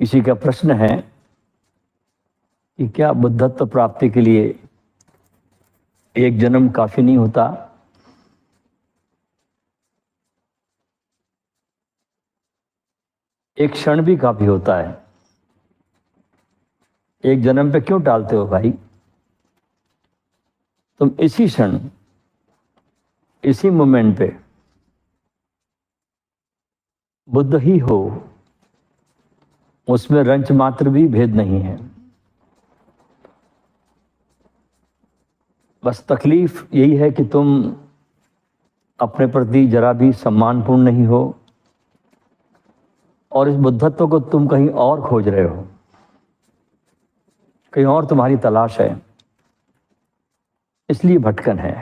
किसी का प्रश्न है कि क्या बुद्धत्व प्राप्ति के लिए एक जन्म काफी नहीं होता? एक क्षण भी काफी होता है। एक जन्म पे क्यों टालते हो भाई? तुम इसी क्षण, इसी मोमेंट पे बुद्ध ही हो, उसमें रंच मात्र भी भेद नहीं है। बस तकलीफ यही है कि तुम अपने प्रति जरा भी सम्मानपूर्ण नहीं हो और इस बुद्धत्व को तुम कहीं और खोज रहे हो, कहीं और तुम्हारी तलाश है, इसलिए भटकन है।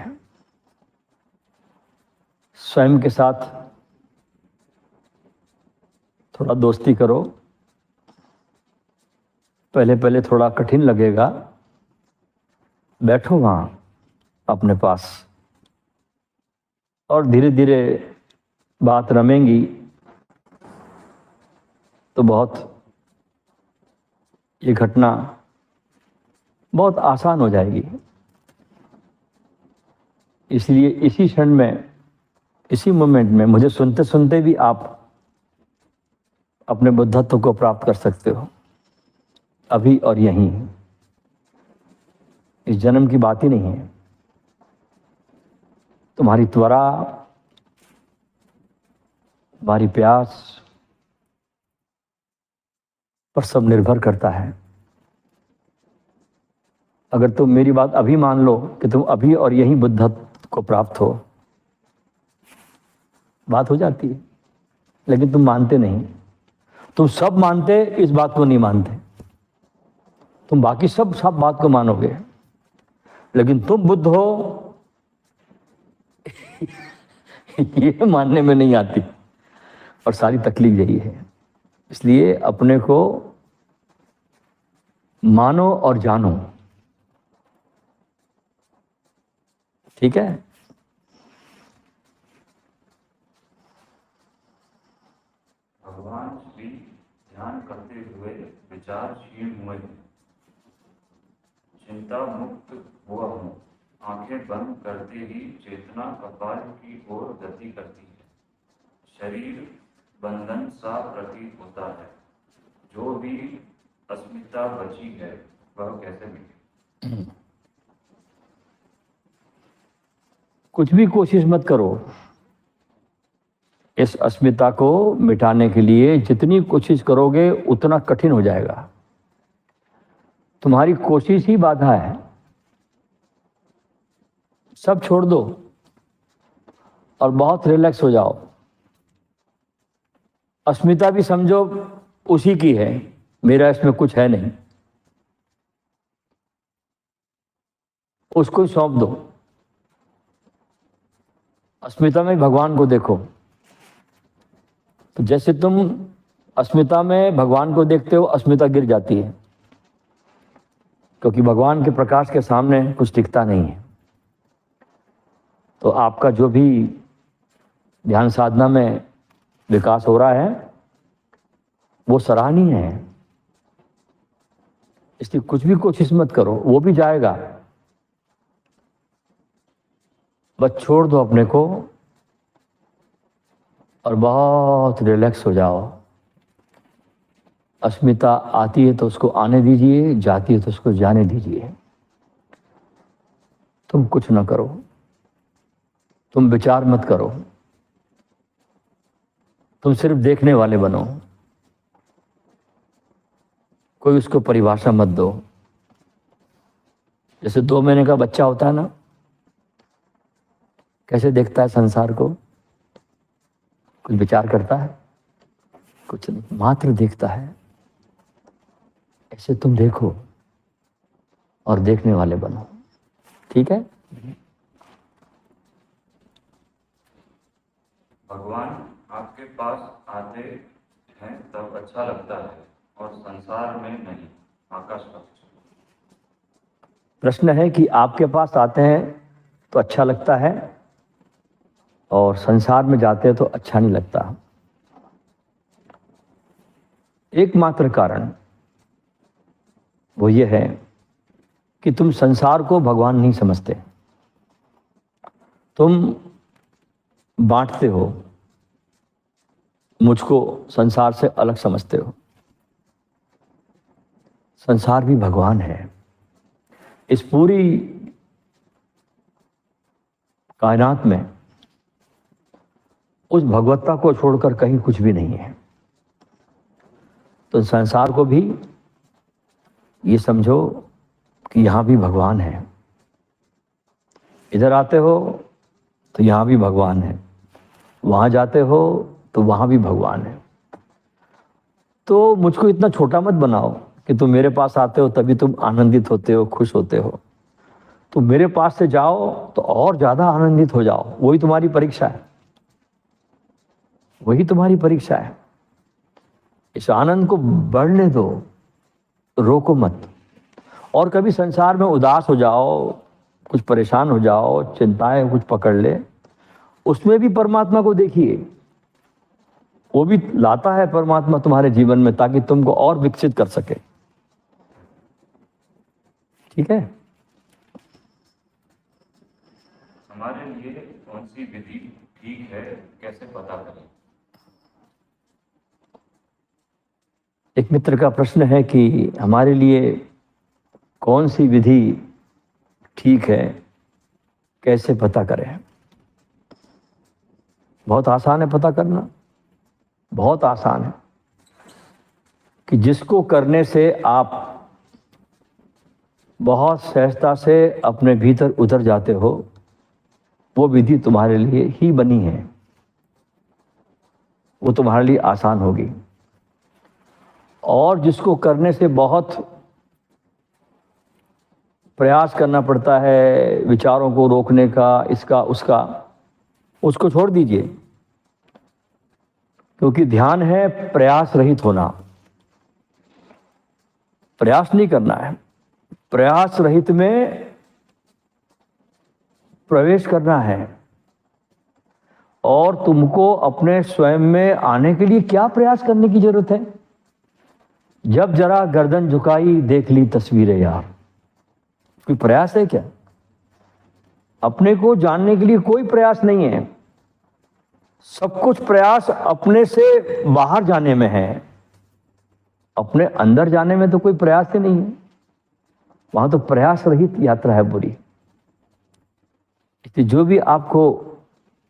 स्वयं के साथ थोड़ा दोस्ती करो। पहले पहले थोड़ा कठिन लगेगा, बैठो वहां अपने पास और धीरे धीरे बात रमेंगी तो ये घटना बहुत आसान हो जाएगी। इसलिए इसी क्षण में, इसी मोमेंट में मुझे सुनते सुनते भी आप अपने बुद्धत्व को प्राप्त कर सकते हो, अभी और यहीं। इस जन्म की बात ही नहीं है। तुम्हारी त्वरा, तुम्हारी प्यास पर सब निर्भर करता है। अगर तुम मेरी बात अभी मान लो कि तुम अभी और यहीं बुद्धत्व को प्राप्त हो, बात हो जाती है। लेकिन तुम मानते नहीं। तुम सब मानते, इस बात को नहीं मानते। तुम बाकी सब बात को मानोगे, लेकिन तुम बुद्ध हो ये मानने में नहीं आती, और सारी तकलीफ यही है। इसलिए अपने को मानो और जानो, ठीक है? भगवान श्री ध्यान करते हुए विचारशील हुए, चिंता मुक्त हुआ हूँ। आंखें बंद करते ही चेतना कपाल की ओर गति करती है। शरीर बंधन सा प्रतीत होता है। जो भी अस्मिता बची है वह कैसे मिटे? कुछ भी कोशिश मत करो। इस अस्मिता को मिटाने के लिए जितनी कोशिश करोगे उतना कठिन हो जाएगा। तुम्हारी कोशिश ही बाधा है। सब छोड़ दो और बहुत रिलैक्स हो जाओ। अस्मिता भी समझो उसी की है, मेरा इसमें कुछ है नहीं, उसको सौंप दो। अस्मिता में भगवान को देखो। तो जैसे तुम अस्मिता में भगवान को देखते हो, अस्मिता गिर जाती है, क्योंकि भगवान के प्रकाश के सामने कुछ टिकता नहीं है। तो आपका जो भी ध्यान साधना में विकास हो रहा है वो सराहनीय है। इसलिए कुछ भी कोशिश मत करो, वो भी जाएगा। बस छोड़ दो अपने को और बहुत रिलैक्स हो जाओ। अस्मिता आती है तो उसको आने दीजिए, जाती है तो उसको जाने दीजिए। तुम कुछ ना करो, तुम विचार मत करो, तुम सिर्फ देखने वाले बनो। कोई उसको परिभाषा मत दो। जैसे 2 महीने का बच्चा होता है ना, कैसे देखता है संसार को? कुछ विचार करता है? कुछ नहीं, मात्र देखता है। ऐसे तुम देखो और देखने वाले बनो, ठीक है? भगवान आपके पास आते हैं तब अच्छा लगता है और संसार में नहीं। आकाश का प्रश्न है कि आपके पास आते हैं तो अच्छा लगता है और संसार में जाते हैं तो अच्छा नहीं लगता। एकमात्र कारण वो ये है कि तुम संसार को भगवान नहीं समझते, तुम बांटते हो, मुझको संसार से अलग समझते हो। संसार भी भगवान है। इस पूरी कायनात में उस भगवत्ता को छोड़कर कहीं कुछ भी नहीं है। तो संसार को भी ये समझो कि यहाँ भी भगवान है। इधर आते हो तो यहाँ भी भगवान है, वहाँ जाते हो तो वहाँ भी भगवान है। तो मुझको इतना छोटा मत बनाओ कि तुम मेरे पास आते हो तभी तुम आनंदित होते हो, खुश होते हो। तुम मेरे पास से जाओ तो और ज़्यादा आनंदित हो जाओ। वही तुम्हारी परीक्षा है, वही तुम्हारी परीक्षा है। इस आनंद को बढ़ने दो, रोको मत। और कभी संसार में उदास हो जाओ, कुछ परेशान हो जाओ, चिंताएं कुछ पकड़ ले, उसमें भी परमात्मा को देखिए। वो भी लाता है परमात्मा तुम्हारे जीवन में ताकि तुमको और विकसित कर सके। ठीक है? हमारे लिए कौन सी विधि ठीक है, कैसे पता करें? एक मित्र का प्रश्न है कि हमारे लिए कौन सी विधि ठीक है, कैसे पता करें? बहुत आसान है पता करना, बहुत आसान है कि जिसको करने से आप बहुत सहजता से अपने भीतर उतर जाते हो, वो विधि तुम्हारे लिए ही बनी है, वो तुम्हारे लिए आसान होगी। और जिसको करने से बहुत प्रयास करना पड़ता है, विचारों को रोकने का, इसका उसका, उसको छोड़ दीजिए। क्योंकि ध्यान है प्रयास रहित होना, प्रयास नहीं करना है, प्रयास रहित में प्रवेश करना है। और तुमको अपने स्वयं में आने के लिए क्या प्रयास करने की जरूरत है? जब जरा गर्दन झुकाई देख ली तस्वीरें यार। कोई प्रयास है क्या? अपने को जानने के लिए कोई प्रयास नहीं है। सब कुछ प्रयास अपने से बाहर जाने में है, अपने अंदर जाने में तो कोई प्रयास ही नहीं है। वहां तो प्रयास रहित यात्रा है पूरी। इसलिए जो भी आपको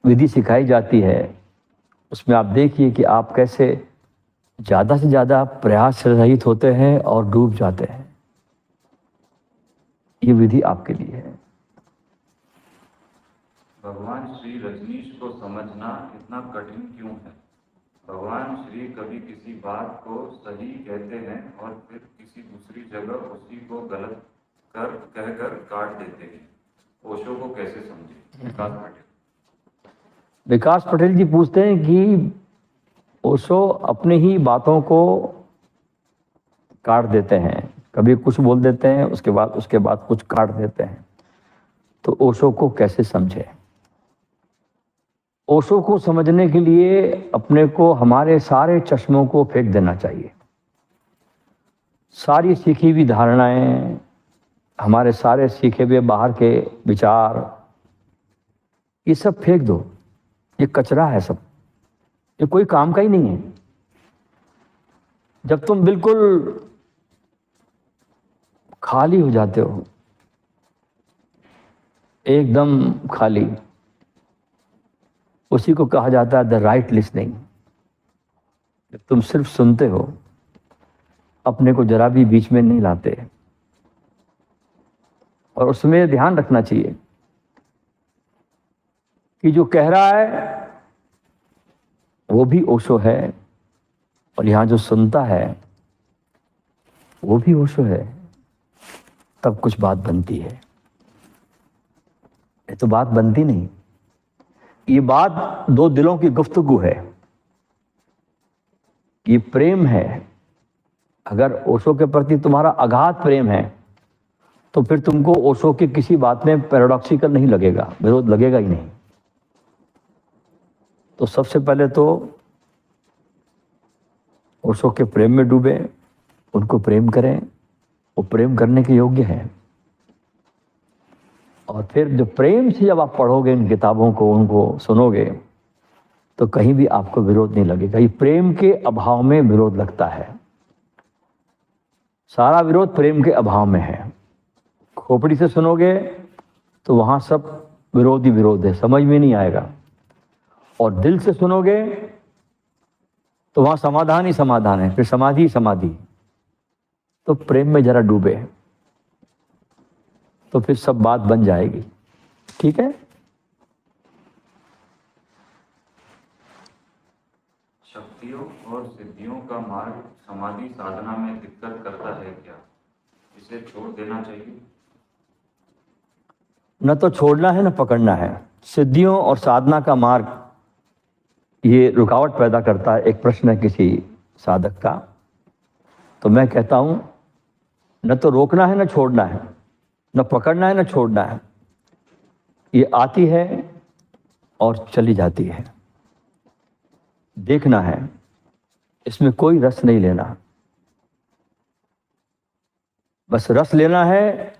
विधि सिखाई जाती है उसमें आप देखिए कि आप कैसे ज़्यादा से ज़्यादा प्रयास रहित होते हैं और डूब जाते हैं। ये विधि आपके लिए है। भगवान श्री रजनीश को समझना इतना कठिन क्यों है? भगवान श्री कभी किसी बात को सही कहते हैं और फिर किसी दूसरी जगह उसी को गलत कहकर काट देते हैं। ओशो को कैसे समझे? विकास पटेल जी पूछते हैं कि ओशो अपने ही बातों को काट देते हैं, कभी कुछ बोल देते हैं, उसके बाद कुछ काट देते हैं। तो ओशो को कैसे समझे? ओशो को समझने के लिए अपने को हमारे सारे चश्मों को फेंक देना चाहिए। सारी सीखी हुई धारणाएं, हमारे सारे सीखे हुए बाहर के विचार, ये सब फेंक दो। ये कचरा है सब, ये कोई काम का ही नहीं है। जब तुम बिल्कुल खाली हो जाते हो, एकदम खाली, उसी को कहा जाता है द राइट लिसनिंग। जब तुम सिर्फ सुनते हो, अपने को जरा भी बीच में नहीं लाते। और उसमें ध्यान रखना चाहिए कि जो कह रहा है वो भी ओशो है, और यहाँ जो सुनता है वो भी ओशो है। तब कुछ बात बनती है। ये तो बात बनती नहीं। ये बात दो दिलों की गुफ्तगू है, ये प्रेम है। अगर ओशो के प्रति तुम्हारा अगाध प्रेम है तो फिर तुमको ओशो की किसी बात में पैराडॉक्सिकल नहीं लगेगा, विरोध लगेगा ही नहीं। तो सबसे पहले तो पुरुषों के प्रेम में डूबे, उनको प्रेम करें, वो प्रेम करने के योग्य हैं। और फिर जो प्रेम से जब आप पढ़ोगे इन किताबों को, उनको सुनोगे, तो कहीं भी आपको विरोध नहीं लगेगा। ये प्रेम के अभाव में विरोध लगता है, सारा विरोध प्रेम के अभाव में है। खोपड़ी से सुनोगे तो वहां सब विरोध ही विरोध है, समझ में नहीं आएगा। और दिल से सुनोगे तो वहां समाधान ही समाधान है, फिर समाधि ही समाधि। तो प्रेम में जरा डूबे तो फिर सब बात बन जाएगी। ठीक है। शक्तियों और सिद्धियों का मार्ग समाधि साधना में दिक्कत करता है क्या? इसे छोड़ देना चाहिए? न तो छोड़ना है न पकड़ना है। सिद्धियों और साधना का मार्ग ये रुकावट पैदा करता है। एक प्रश्न है किसी साधक का, तो मैं कहता हूं न तो रोकना है न छोड़ना है, न पकड़ना है न छोड़ना है। ये आती है और चली जाती है, देखना है, इसमें कोई रस नहीं लेना। बस रस लेना है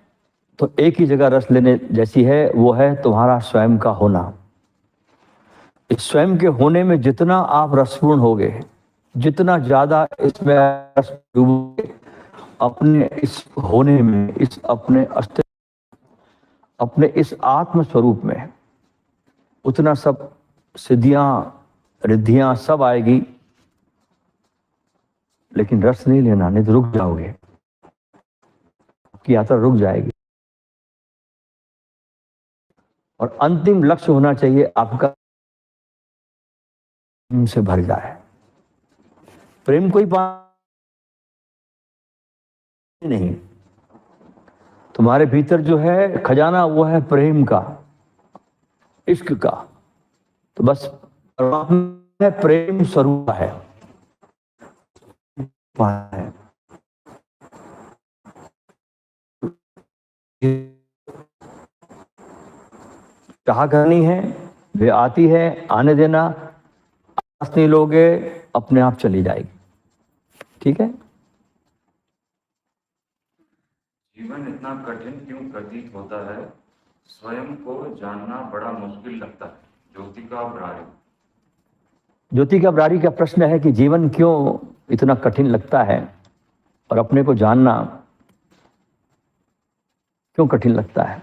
तो एक ही जगह रस लेने जैसी है, वो है तुम्हारा स्वयं का होना। इस स्वयं के होने में जितना आप रसपूर्ण होगे, जितना ज्यादा इसमें रस डूबोगे, अपने इस होने में, इस अपने अस्तित्व, अपने इस आत्म स्वरूप में, उतना सब सिद्धियां रिद्धियां सब आएगी। लेकिन रस नहीं लेना, नहीं तो रुक जाओगे, आपकी यात्रा रुक जाएगी। और अंतिम लक्ष्य होना चाहिए आपका प्रेम से भर जाए। प्रेम कोई नहीं, तुम्हारे भीतर जो है खजाना वो है प्रेम का, इश्क का। तो बस परमात्मा है, प्रेम स्वरूप है। चाह करनी है, वे आती है, आने देना। आस नहीं लोगे, अपने आप चली जाएगी। ठीक है। जीवन इतना कठिन क्यों प्रतीत होता है? स्वयं को जानना बड़ा मुश्किल लगता है। ज्योतिका ब्रारी। ज्योतिका ब्रारी का प्रश्न है कि जीवन क्यों इतना कठिन लगता है और अपने को जानना क्यों कठिन लगता है।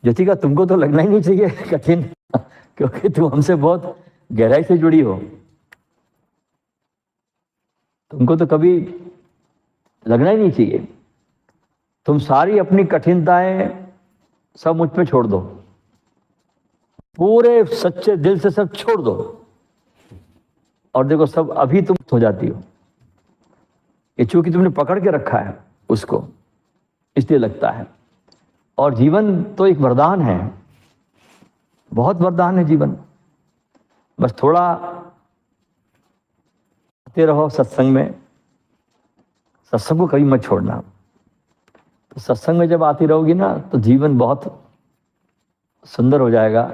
ज्योतिका, तुमको तो लगना ही नहीं चाहिए कठिन, क्योंकि तुम हमसे बहुत गहराई से जुड़ी हो। तुमको तो कभी लगना ही नहीं चाहिए। तुम सारी अपनी कठिनताएं सब मुझ पे छोड़ दो, पूरे सच्चे दिल से सब छोड़ दो, और देखो सब अभी तुम हो जाती हो। ये चूंकि तुमने पकड़ के रखा है उसको, इसलिए लगता है। और जीवन तो एक वरदान है, बहुत वरदान है जीवन। बस थोड़ा आते रहो सत्संग में, सत्संग को कभी मत छोड़ना। तो सत्संग में जब आती रहोगी ना, तो जीवन बहुत सुंदर हो जाएगा,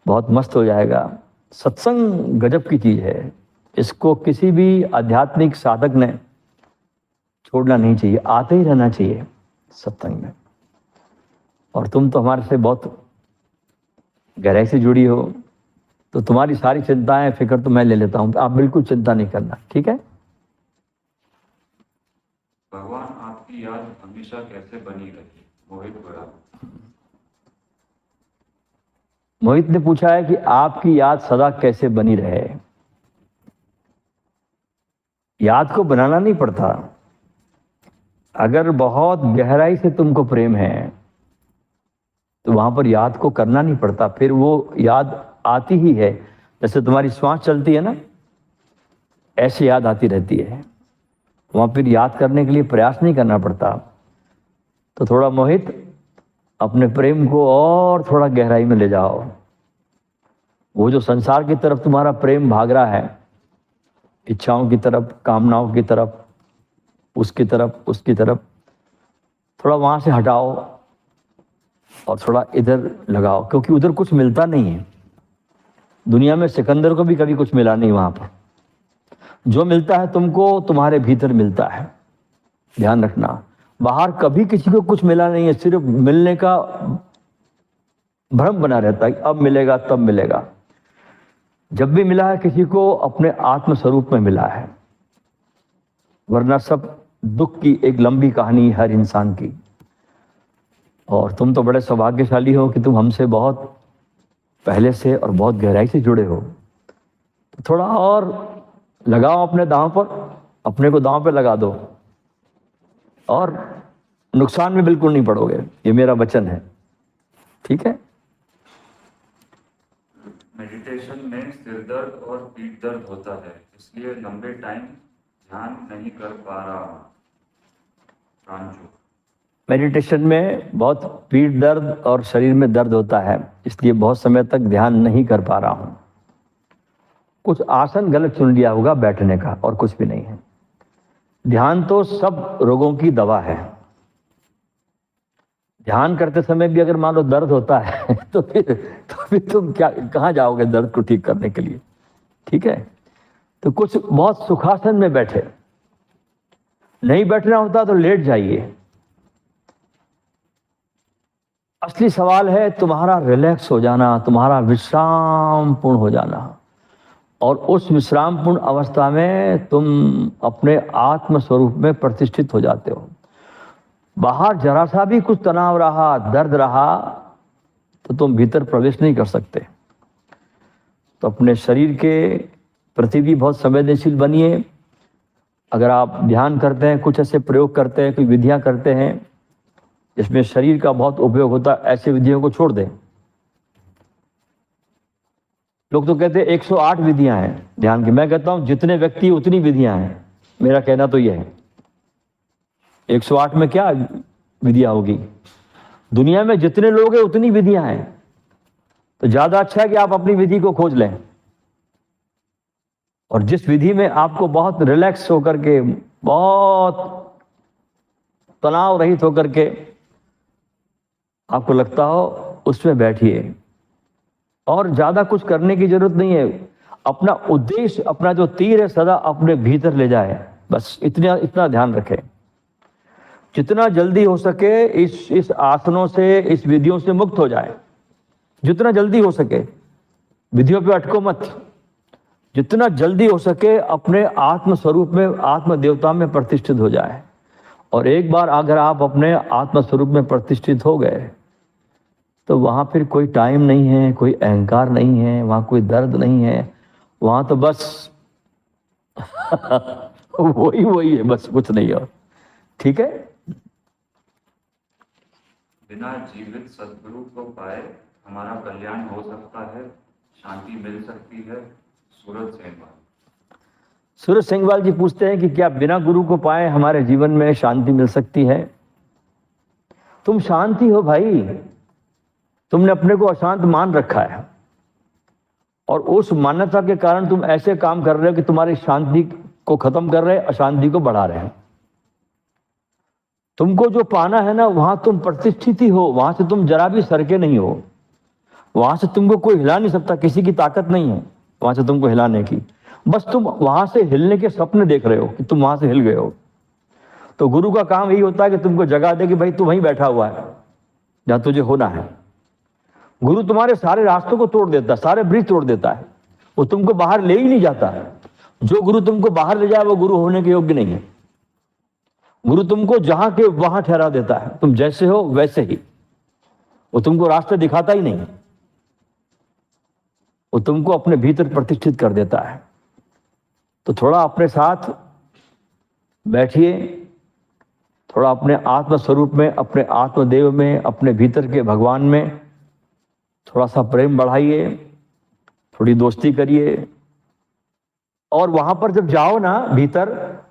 बहुत मस्त हो जाएगा। सत्संग गजब की चीज है, इसको किसी भी आध्यात्मिक साधक ने छोड़ना नहीं चाहिए, आते ही रहना चाहिए सत्संग में। और तुम तो हमारे से बहुत गहराई से जुड़ी हो, तो तुम्हारी सारी चिंताएं फिक्र तो मैं ले लेता हूं, आप बिल्कुल चिंता नहीं करना। ठीक है। भगवान आपकी याद हमेशा कैसे बनी रही? मोहित बड़ा। मोहित ने पूछा है कि आपकी याद सदा कैसे बनी रहे। याद को बनाना नहीं पड़ता। अगर बहुत गहराई से तुमको प्रेम है तो वहां पर याद को करना नहीं पड़ता, फिर वो याद आती ही है। जैसे तुम्हारी श्वास चलती है ना, ऐसे याद आती रहती है। वहां फिर याद करने के लिए प्रयास नहीं करना पड़ता। तो थोड़ा मोहित अपने प्रेम को और थोड़ा गहराई में ले जाओ। वो जो संसार की तरफ तुम्हारा प्रेम भाग रहा है, इच्छाओं की तरफ, कामनाओं की तरफ, उसकी तरफ, थोड़ा वहां से हटाओ और थोड़ा इधर लगाओ, क्योंकि उधर कुछ मिलता नहीं है। दुनिया में सिकंदर को भी कभी कुछ मिला नहीं वहां पर। जो मिलता है तुमको तुम्हारे भीतर मिलता है, ध्यान रखना। बाहर कभी किसी को कुछ मिला नहीं है, सिर्फ मिलने का भ्रम बना रहता है, अब मिलेगा तब मिलेगा। जब भी मिला है किसी को अपने आत्म स्वरूप में मिला है, वरना सब दुख की एक लंबी कहानी हर इंसान की। और तुम तो बड़े सौभाग्यशाली हो कि तुम हमसे बहुत पहले से और बहुत गहराई से जुड़े हो। तो थोड़ा और लगाओ अपने दांव पर, अपने को दांव पे लगा दो और नुकसान में बिल्कुल नहीं पड़ोगे, ये मेरा वचन है, ठीक है। मेडिटेशन में सिर दर्द और पीठ दर्द होता है, इसलिए लंबे टाइम ध्यान नहीं कर पा रहा हूं। प्रांशु, मेडिटेशन में बहुत पीठ दर्द और शरीर में दर्द होता है, इसलिए बहुत समय तक ध्यान नहीं कर पा रहा हूं। कुछ आसन गलत चुन लिया होगा बैठने का, और कुछ भी नहीं है। ध्यान तो सब रोगों की दवा है। ध्यान करते समय भी अगर मान लो दर्द होता है तो फिर तुम क्या कहाँ जाओगे दर्द को ठीक करने के लिए, ठीक है। तो कुछ बहुत सुखासन में बैठे, नहीं बैठना होता तो लेट जाइए। असली सवाल है तुम्हारा रिलैक्स हो जाना, तुम्हारा विश्राम पूर्ण हो जाना, और उस विश्राम पूर्ण अवस्था में तुम अपने आत्म स्वरूप में प्रतिष्ठित हो जाते हो। बाहर जरा सा भी कुछ तनाव रहा, दर्द रहा, तो तुम भीतर प्रवेश नहीं कर सकते। तो अपने शरीर के प्रति भी बहुत संवेदनशील बनिए। अगर आप ध्यान करते हैं, कुछ ऐसे प्रयोग करते हैं, कोई विधियां करते हैं जिसमें शरीर का बहुत उपयोग होता है, ऐसे विधियों को छोड़ दें। लोग तो कहते हैं 108 विधियां हैं ध्यान की। मैं कहता हूं जितने व्यक्ति उतनी विधियां हैं। मेरा कहना तो यह है, 108 में क्या विधियां होगी? दुनिया में जितने लोग हैं उतनी विधियां हैं। तो ज्यादा अच्छा है कि आप अपनी विधि को खोज लें, और जिस विधि में आपको बहुत रिलैक्स होकर के, बहुत तनाव रहित होकर के आपको लगता हो, उसमें बैठिए। और ज्यादा कुछ करने की जरूरत नहीं है। अपना उद्देश्य, अपना जो तीर है सदा अपने भीतर ले जाए, बस इतना ध्यान रखें। जितना जल्दी हो सके इस आसनों से, इस विधियों से मुक्त हो जाए, जितना जल्दी हो सके। विधियों पे अटको मत। जितना जल्दी हो सके अपने आत्म स्वरूप में, आत्म देवता में प्रतिष्ठित हो जाए। और एक बार अगर आप अपने आत्म स्वरूप में प्रतिष्ठित हो गए तो वहां फिर कोई टाइम नहीं है, कोई अहंकार नहीं है, वहां कोई दर्द नहीं है। वहां तो बस वही है, बस कुछ नहीं और, ठीक है। बिना जीवित सद्गुरु को पाए हमारा कल्याण हो सकता है, शांति मिल सकती है। सूरज सेंगवाल जी पूछते हैं कि क्या बिना गुरु को पाए हमारे जीवन में शांति मिल सकती है? तुम शांति हो भाई, तुमने अपने को अशांत मान रखा है, और उस मान्यता के कारण तुम ऐसे काम कर रहे हो कि तुम्हारी शांति को खत्म कर रहे, अशांति को बढ़ा रहे हैं। तुमको जो पाना है ना, वहां तुम प्रतिष्ठित ही हो, वहां से तुम जरा भी सरके नहीं हो। वहां से तुमको कोई हिला नहीं सकता, किसी की ताकत नहीं है वहां से तुमको हिलाने की। बस तुम वहां से हिलने के सपने देख रहे हो कि तुम वहां से हिल गए हो। तो गुरु का काम यही होता है कि तुमको जगा दे कि भाई तू वहीं बैठा हुआ है जहां तुझे होना है। गुरु तुम्हारे सारे रास्तों को तोड़ देता है, सारे ब्रिज तोड़ देता है, वो तुमको बाहर ले ही नहीं जाता है। जो गुरु तुमको बाहर ले जाए वो गुरु होने के योग्य नहीं है। गुरु तुमको जहां के वहां ठहरा देता है, तुम जैसे हो वैसे ही। वो तुमको रास्ते दिखाता ही नहीं, वो तुमको अपने भीतर प्रतिष्ठित कर देता है। तो थोड़ा अपने साथ बैठिए, थोड़ा अपने आत्म स्वरूप में, अपने आत्मदेव में, अपने भीतर के भगवान में थोड़ा सा प्रेम बढ़ाइए, थोड़ी दोस्ती करिए। और वहां पर जब जाओ ना भीतर,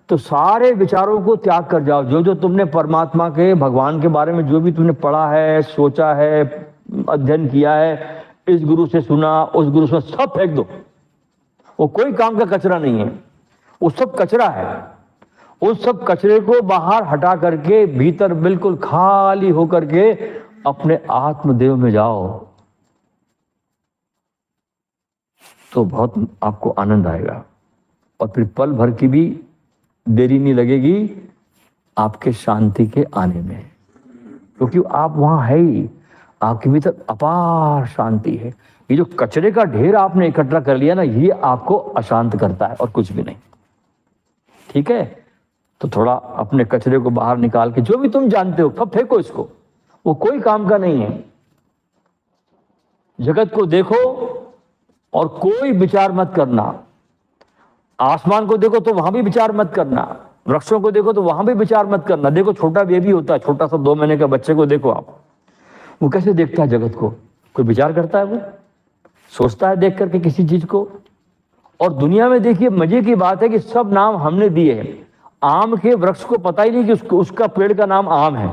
तो सारे विचारों को त्याग कर जाओ। जो जो तुमने परमात्मा के, भगवान के बारे में जो भी तुमने पढ़ा है, सोचा है, अध्ययन किया है, इस गुरु से सुना, उस गुरु से, सब फेंक दो। वो कोई काम का कचरा नहीं है, वो सब कचरा है। उस सब कचरे को बाहर हटा करके भीतर बिल्कुल खाली होकर के अपने आत्मदेव में जाओ, तो बहुत आपको आनंद आएगा। और फिर पल भर की भी देरी नहीं लगेगी आपके शांति के आने में, क्योंकि आप वहां है ही, आपके भीतर अपार शांति है। ये जो कचरे का ढेर आपने इकट्ठा कर लिया ना, ये आपको अशांत करता है और कुछ भी नहीं। ठीक है, तो थोड़ा अपने कचरे को बाहर निकाल के जो भी तुम जानते हो सब फेंको इसको, वो कोई काम का नहीं है। जगत को देखो और कोई विचार मत करना। आसमान को देखो तो वहां भी विचार मत करना, वृक्षों को देखो तो वहां भी विचार मत करना। देखो छोटा बेबी होता है, छोटा सा 2 महीने का बच्चे को देखो आप, वो कैसे देखता है जगत को? कोई विचार करता है? वो सोचता है देख करके किसी चीज को? और दुनिया में देखिए मजे की बात है कि सब नाम हमने दिए हैं। आम के वृक्ष को पता ही नहीं कि उसका पेड़ का नाम आम है।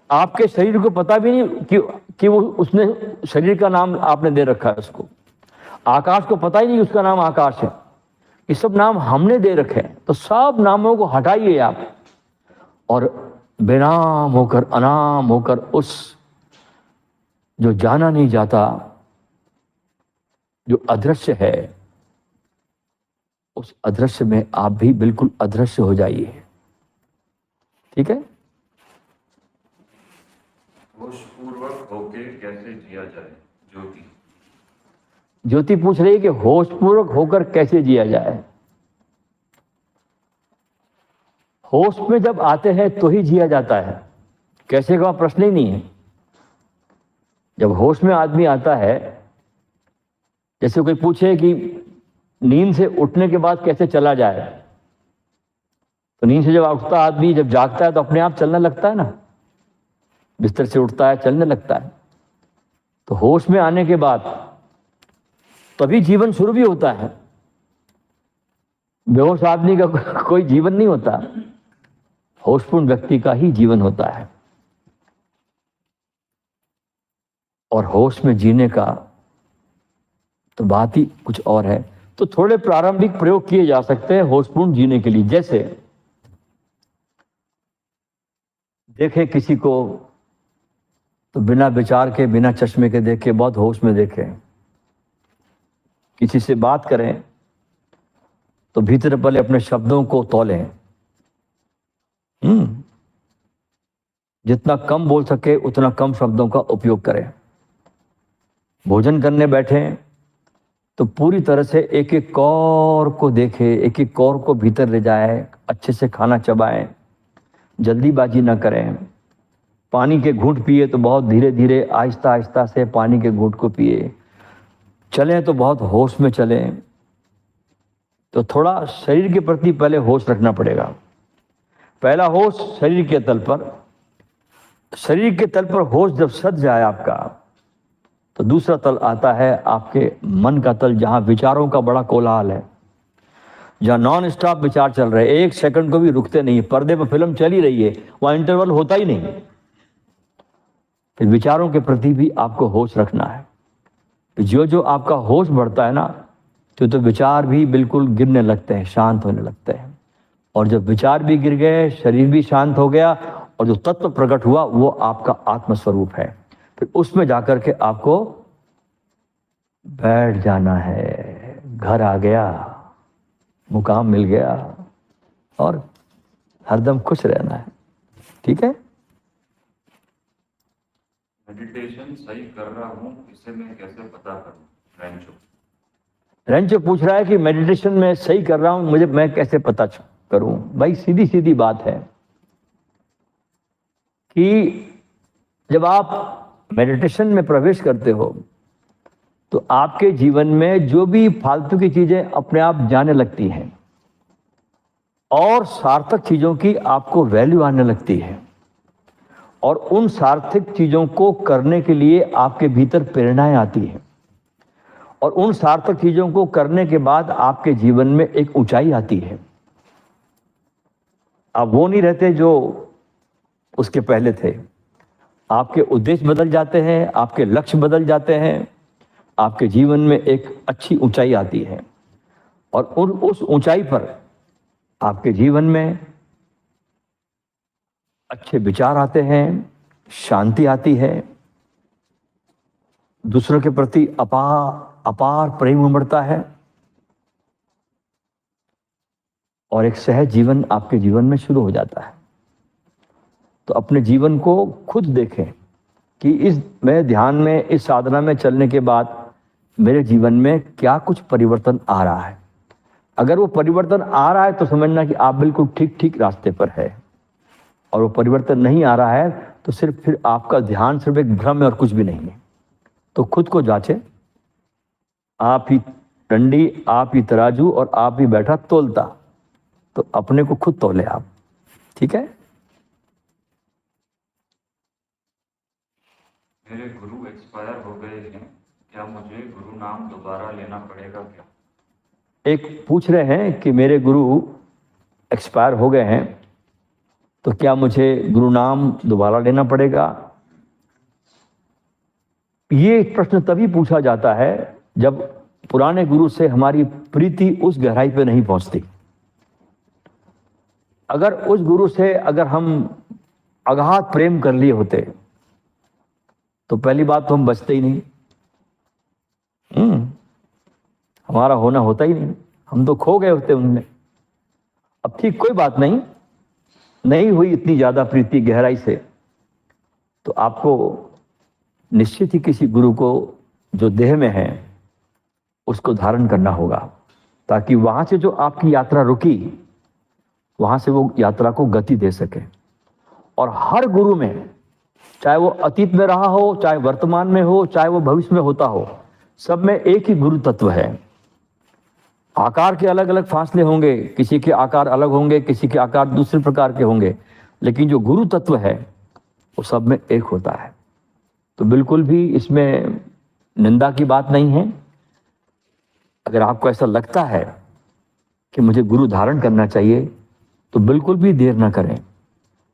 आपके शरीर को पता भी नहीं कि वो उसने शरीर का नाम आपने दे रखा है उसको। आकाश को पता ही नहीं उसका नाम आकाश है। ये सब नाम हमने दे रखे हैं। तो सब नामों को हटाइए आप और बेनाम होकर, अनाम होकर, उस जो जाना नहीं जाता, जो अदृश्य है, उस अदृश्य में आप भी बिल्कुल अदृश्य हो जाइए। ठीक है? होशपूर्वक होके कैसे जिया जाए? ज्योति ज्योति पूछ रही है कि होशपूर्वक होकर कैसे जिया जाए। होश में जब आते हैं तो ही जिया जाता है, कैसे का प्रश्न ही नहीं है। जब होश में आदमी आता है, जैसे कोई पूछे कि नींद से उठने के बाद कैसे चला जाए, तो नींद से जब उठता आदमी, जब जागता है तो अपने आप चलने लगता है ना, बिस्तर से उठता है, चलने लगता है। तो होश में आने के बाद तभी जीवन शुरू भी होता है। बेहोश आदमी का कोई जीवन नहीं होता, होशपूर्ण व्यक्ति का ही जीवन होता है। और होश में जीने का तो बात ही कुछ और है। तो थोड़े प्रारंभिक प्रयोग किए जा सकते हैं होशपूर्ण जीने के लिए। जैसे देखें किसी को तो बिना विचार के, बिना चश्मे के देखे, बहुत होश में देखें। किसी से बात करें तो भीतर पहले अपने शब्दों को तौलें। जितना कम बोल सके उतना कम शब्दों का उपयोग करें। भोजन करने बैठे तो पूरी तरह से एक एक कौर को देखें, एक एक कौर को भीतर ले जाए, अच्छे से खाना चबाएं, जल्दीबाजी ना करें। पानी के घूंट पिए तो बहुत धीरे धीरे, आहिस्ता आहिस्ता से पानी के घूंट को पिए। चलें तो बहुत होश में चलें। तो थोड़ा शरीर के प्रति पहले होश रखना पड़ेगा। पहला होश शरीर के तल पर। शरीर के तल पर होश जब सज जाए आपका, तो दूसरा तल आता है आपके मन का तल, जहां विचारों का बड़ा कोलाहल है, जहां नॉन स्टॉप विचार चल रहे हैं, एक सेकंड को भी रुकते नहीं। पर्दे पर फिल्म चल ही रही है, वहां इंटरवल होता ही नहीं। फिर विचारों के प्रति भी आपको होश रखना है। जो जो आपका होश बढ़ता है ना, तो विचार भी बिल्कुल गिरने लगते हैं, शांत होने लगते हैं। और जब विचार भी गिर गए, शरीर भी शांत हो गया, और जो तत्व प्रकट हुआ वो आपका आत्मस्वरूप है। फिर उसमें जाकर के आपको बैठ जाना है। घर आ गया, मुकाम मिल गया, और हरदम खुश रहना है। ठीक है? मेडिटेशन सही कर रहा हूँ, इसे मैं कैसे पता करूँ? रेंचो पूछ रहा है कि मेडिटेशन में सही कर रहा हूं, मैं कैसे पता करूं? भाई सीधी सीधी बात है कि जब आप मेडिटेशन में प्रवेश करते हो तो आपके जीवन में जो भी फालतू की चीजें अपने आप जाने लगती हैं, और सार्थक चीजों की आपको वैल्यू आने लगती है। और उन सार्थक चीजों को करने के लिए आपके भीतर प्रेरणाएं आती हैं, और उन सार्थक चीजों को करने के बाद आपके जीवन में एक ऊंचाई आती है। आप वो नहीं रहते जो उसके पहले थे। आपके उद्देश्य बदल जाते हैं, आपके लक्ष्य बदल जाते हैं, आपके जीवन में एक अच्छी ऊंचाई आती है। और उस ऊंचाई पर आपके जीवन में अच्छे विचार आते हैं, शांति आती है, दूसरों के प्रति अपार प्रेम उमड़ता है, और एक सहज जीवन आपके जीवन में शुरू हो जाता है। तो अपने जीवन को खुद देखें कि इस मैं ध्यान में, इस साधना में चलने के बाद मेरे जीवन में क्या कुछ परिवर्तन आ रहा है। अगर वो परिवर्तन आ रहा है तो समझना कि आप बिल्कुल ठीक ठीक रास्ते पर है, और वो परिवर्तन नहीं आ रहा है तो सिर्फ फिर आपका ध्यान सिर्फ एक भ्रम है और कुछ भी नहीं है। तो खुद को जांचें। आप ही डंडी, आप ही तराजू और आप ही बैठा तोलता, तो अपने को खुद तोले आप। ठीक है। मेरे गुरु एक्सपायर हो गए हैं, क्या मुझे गुरु नाम दोबारा लेना पड़ेगा क्या? एक पूछ रहे हैं कि मेरे गुरु एक्सपायर हो गए हैं तो क्या मुझे गुरु नाम दोबारा लेना पड़ेगा। ये प्रश्न तभी पूछा जाता है जब पुराने गुरु से हमारी प्रीति उस गहराई पे नहीं पहुंचती। अगर उस गुरु से अगर हम अगाध प्रेम कर लिए होते तो पहली बात तो हम बचते ही नहीं, हमारा होना होता ही नहीं, हम तो खो गए होते उनमें। अब ठीक, कोई बात नहीं, नहीं हुई इतनी ज्यादा प्रीति गहराई से, तो आपको निश्चित ही किसी गुरु को जो देह में है उसको धारण करना होगा, ताकि वहां से जो आपकी यात्रा रुकी वहां से वो यात्रा को गति दे सके। और हर गुरु में, चाहे वो अतीत में रहा हो, चाहे वर्तमान में हो, चाहे वो भविष्य में होता हो, सब में एक ही गुरु तत्व है। आकार के अलग अलग फासले होंगे, किसी के आकार अलग होंगे, किसी के आकार दूसरे प्रकार के होंगे, लेकिन जो गुरु तत्व है वो सब में एक होता है। तो बिल्कुल भी इसमें निंदा की बात नहीं है। अगर आपको ऐसा लगता है कि मुझे गुरु धारण करना चाहिए तो बिल्कुल भी देर ना करें,